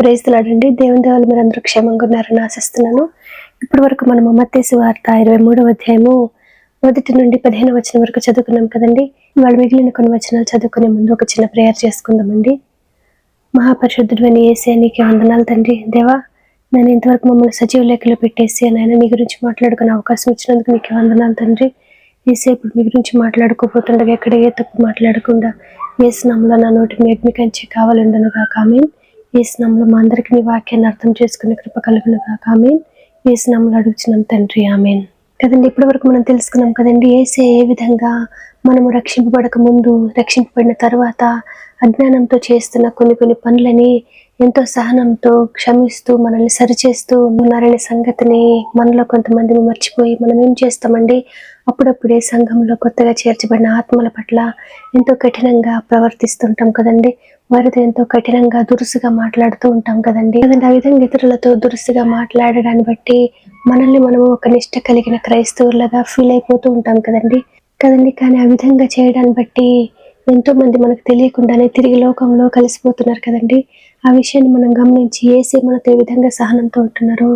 Praise the lord అండి. దేవుని దయ వల్ల మీరందరూ క్షేమంగా ఉన్నారని ఆశిస్తున్నాను. ఇప్పటి వరకు మనం మత్తయి సువార్త 23వ అధ్యాయము 1 నుండి 15వ వచనం వరకు చదువుకున్నాం కదండి. ఇవాళ మిగిలిన కొన్ని వచనాలు చదువుకునే ముందు ఒక చిన్న ప్రేయర్ చేసుకుందామండి. మహాపరిశుద్ధుడైన యేసయ్య నీకే వందనాలు తండ్రి. దేవా, నేను ఇంతవరకు మమ్మల్ని సజీవ లేఖలో పెట్టేసి నాయన నీ గురించి మాట్లాడుకునే అవకాశం ఇచ్చినందుకు నీకే వందనాలు తండ్రి. యేసయ్య ఇప్పుడు మీ గురించి మాట్లాడుకోపోతుండగా ఎక్కడ ఏ తప్పు మాట్లాడకుండా యేసు నామములో నా నోటికి మీ అగ్ని కంచె కావాలండును గాక. ఆమేన్. యేసు నామములో మా అందరికీ నీ వాక్యాన్ని అర్థం చేసుకునే కృప కలుగును గాక. ఆమేన్. యేసు నామములో అడుగుచున్నాం తండ్రి. ఆమేన్. కదండి, ఇప్పటి వరకు మనం తెలుసుకున్నాం కదండి, యేసయ్య ఏ విధంగా మనము రక్షింపబడక ముందు, రక్షింపబడిన తర్వాత అజ్ఞానంతో చేస్తున్న కొన్ని పనులని ఎంతో సహనంతో క్షమిస్తూ మనల్ని సరిచేస్తూ ఉన్నారనే సంగతిని మనలో కొంతమంది మర్చిపోయి మనం ఏం చేస్తామండి, అప్పుడప్పుడే సంఘంలో కొత్తగా చేర్చబడిన ఆత్మల పట్ల ఎంతో కఠినంగా ప్రవర్తిస్తుంటాం కదండి. వారితో ఎంతో కఠినంగా దురుసుగా మాట్లాడుతూ ఉంటాం కదండి. ఆ విధంగా ఇతరులతో దురుసుగా మాట్లాడడాన్ని బట్టి మనల్ని మనము ఒక నిష్ట కలిగిన క్రైస్తవులుగా ఫీల్ అయిపోతూ ఉంటాం కదండి. కానీ ఆ విధంగా చేయడాన్ని బట్టి ఎంతో మంది మనకు తెలియకుండానే తిరిగి లోకంలో కలిసిపోతున్నారు కదండి. ఆ విషయాన్ని మనం గమనించి యేసయ్య మనతో ఏ విధంగా సహనంతో ఉంటున్నారో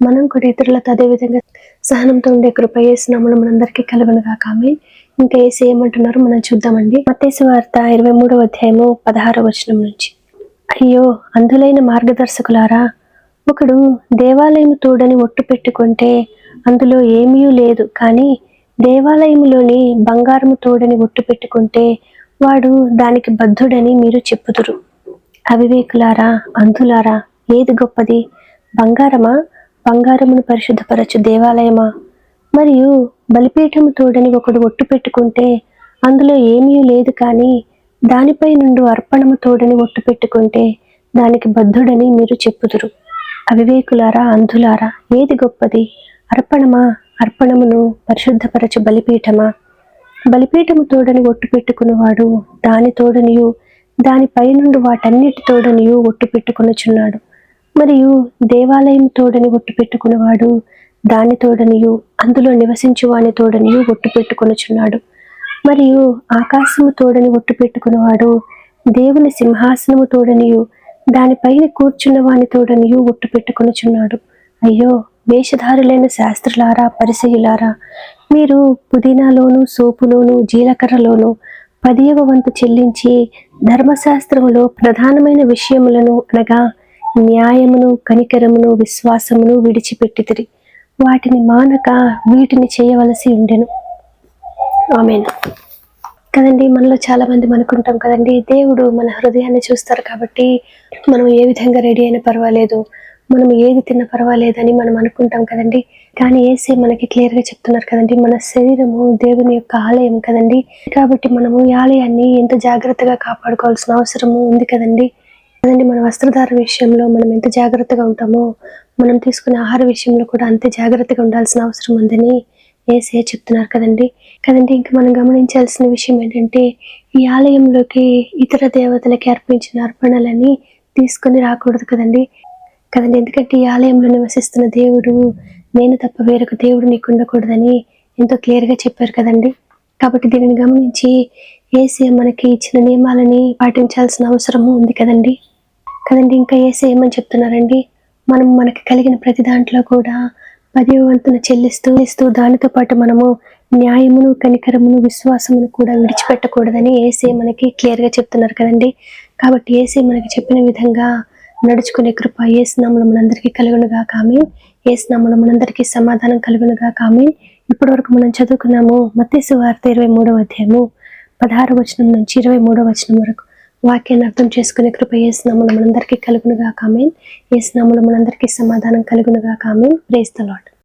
మనం కూడా ఇతరులతో అదే విధంగా సహనంతో ఉండే కృప యేసు నామములో మనందరికీ కలుగును గాక. ఆమేన్. ఇంకా యేసయ్య ఏమంటున్నారో మనం చూద్దామండి. మత్తయి సువార్త 23వ అధ్యాయము 16వ వచనం నుంచి. అయ్యో అంధులైన మార్గదర్శకులారా, ఒకడు దేవాలయము తోడని ఒట్టు పెట్టుకుంటే అందులో ఏమీ లేదు, కానీ దేవాలయములోని బంగారము తోడని ఒట్టు పెట్టుకుంటే వాడు దానికి బద్ధుడని మీరు చెప్పుదురు. అవివేకులారా, అంధులారా, ఏది గొప్పది? బంగారమా? బంగారమును పరిశుద్ధపరచు దేవాలయమా? మరియు బలిపీఠము తోడని ఒకడు ఒట్టు పెట్టుకుంటే అందులో ఏమీ లేదు, కానీ దానిపై నుండి అర్పణము తోడని ఒట్టు పెట్టుకుంటే దానికి బద్ధుడని మీరు చెప్పుదురు. అవివేకులారా, అంధులారా, ఏది గొప్పది? అర్పణమా? అర్పణమును పరిశుద్ధపరచు బలిపీఠమా? బలిపీఠము తోడని ఒట్టు పెట్టుకునేవాడు దాని తోడనియు దానిపై నుండి వాటన్నిటి తోడనియు ఒట్టు పెట్టుకొనుచున్నాడు. మరియు దేవాలయం తోడని ఒట్టు పెట్టుకునేవాడు దాని తోడనియు అందులో నివసించు వాని తోడనియు ఒట్టు పెట్టుకొనుచున్నాడు. మరియు ఆకాశము తోడని ఒట్టు పెట్టుకునేవాడు దేవుని సింహాసనము తోడనియు దానిపైన కూర్చున్న వాని తోడనియు ఒట్టు పెట్టుకొనుచున్నాడు. అయ్యో వేషధారులైన శాస్త్రులారా, పరిసయ్యులారా, మీరు పుదీనాలోను, సోపులోను, జీలకర్రలోను 10వ వంతు చెల్లించి ధర్మశాస్త్రములో ప్రధానమైన విషయములను అనగా న్యాయమును, కనికరమును, విశ్వాసమును విడిచిపెట్టితిరి. వాటిని మానక వీటిని చేయవలసి ఉండెను. ఆమేన్. కదండి, మనలో చాలా మంది అనుకుంటాం కదండి, దేవుడు మన హృదయాన్ని చూస్తారు కాబట్టి మనం ఏ విధంగా రెడీ అయినా పర్వాలేదు, మనం ఏది తిన్నా పర్వాలేదని మనం అనుకుంటాం కదండి. కానీ యేసయ్య మనకి క్లియర్గా చెప్తున్నారు కదండి, మన శరీరము దేవుని యొక్క ఆలయం కదండి. కాబట్టి మనము ఈ ఆలయాన్ని ఎంత జాగ్రత్తగా కాపాడుకోవాల్సిన అవసరము ఉంది కదండి. మన వస్త్రధారణ విషయంలో మనం ఎంత జాగ్రత్తగా ఉంటామో మనం తీసుకునే ఆహార విషయంలో కూడా అంతే జాగ్రత్తగా ఉండాల్సిన అవసరం ఉందని యేసయ్య చెప్తున్నారు కదండి. ఇంకా మనం గమనించాల్సిన విషయం ఏంటంటే, ఈ ఆలయంలోకి ఇతర దేవతలకి అర్పించిన అర్పణలని తీసుకొని రాకూడదు కదండి. ఎందుకంటే ఈ ఆలయంలో నివసిస్తున్న దేవుడు నేను తప్ప వేరొక దేవుడు నీకు ఉండకూడదని ఎంతో క్లియర్గా చెప్పారు కదండి. కాబట్టి దీనిని గమనించి యేసయ్య మనకి ఇచ్చిన నియమాలని పాటించాల్సిన అవసరము ఉంది కదండి. ఇంకా యేసయ్య ఏమని చెప్తున్నారండి, మనం మనకి కలిగిన ప్రతి దాంట్లో కూడా 10వ వంతును చెల్లిస్తూ దానితో పాటు మనము న్యాయమును, కనికరమును, విశ్వాసమును కూడా విడిచిపెట్టకూడదని యేసయ్య మనకి క్లియర్గా చెప్తున్నారు కదండి. కాబట్టి యేసయ్య మనకి చెప్పిన విధంగా నడుచుకునే కృప యేసు నామములో మనందరికీ కలుగును గాక. ఆమేన్. యేసు నామములో మనందరికీ సమాధానం కలుగును గాక. ఆమేన్. ఇప్పటి వరకు మనం చదువుకున్నాము మత్తయి సువార్త 23వ అధ్యాయము 16వ వచనం నుంచి 23వ వచనం వరకు. వాక్యాన్ని అర్థం చేసుకునే కృప యేసు నామములో మనందరికీ కలుగును గాక. ఆమేన్. యేసు నామములో మనందరికీ సమాధానం కలుగును గాక. ఆమేన్. Praise the lord.